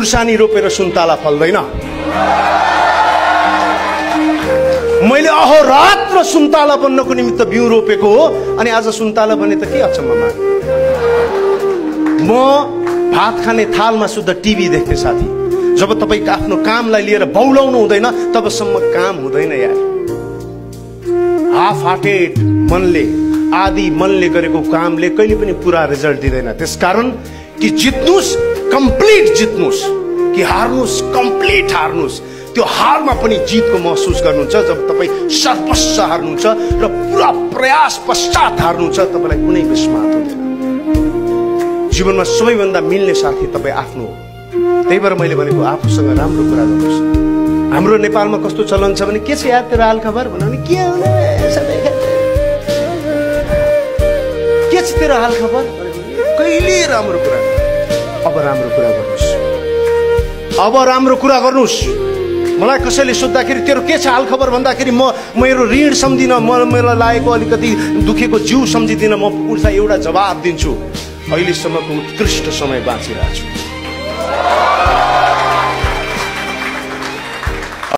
खुर्सानी रोपेर सुन्तला फल्दैन। मैले अहोरात्र सुन्तला बन्नको निमित्त बिउ रोपेको हो, अनि आज सुन्तला बने त के अचम्ममा। म भात खाने थालमा शुद्ध टिभी देख्थे साथी। जब तपाईको आफ्नो कामलाई लिएर बौलाउनु हुँदैन तबसम्म काम हुँदैन यार। हाफ हार्टेड मनले, आदि मनले गरेको कामले कहिले पनि पूरा रिजल्ट दिँदैन। त्यसकारण कि जित्नुस्, कम्प्लिट जित्नुस्, कि हार्नुस्, कम्प्लिट हार्नुस्। त्यो हारमा पनि जितको महसुस गर्नुहुन्छ जब तपाईँ सर्वस्व हार्नुहुन्छ र पुरा प्रयास पश्चात हार्नुहुन्छ। तपाईँलाई कुनै विस्मात हुँदैन। जीवनमा सबैभन्दा मिल्ने साथी तपाईँ आफ्नो हो। त्यही भएर मैले भनेको आफूसँग राम्रो कुरा गर्नुहोस्। हाम्रो नेपालमा कस्तो चलन छ भने के छ यार तेरो हालखबर भन्यो भने के हुने के छ तेरो हालखबर, कहिले राम्रो कुरा। अब राम्रो कुरा गर्नुहोस्, अब राम्रो कुरा गर्नुहोस्। मलाई कसैले सोद्धाखेरि तेरो के छ हालखबर भन्दाखेरि म मेरो ऋण सम्झिन, मलाई लागेको अलिकति दुखेको जिउ सम्झिदिन, म उल्टा एउटा जवाब दिन्छु, अहिलेसम्मको उत्कृष्ट समय बाँचिरहेको छु।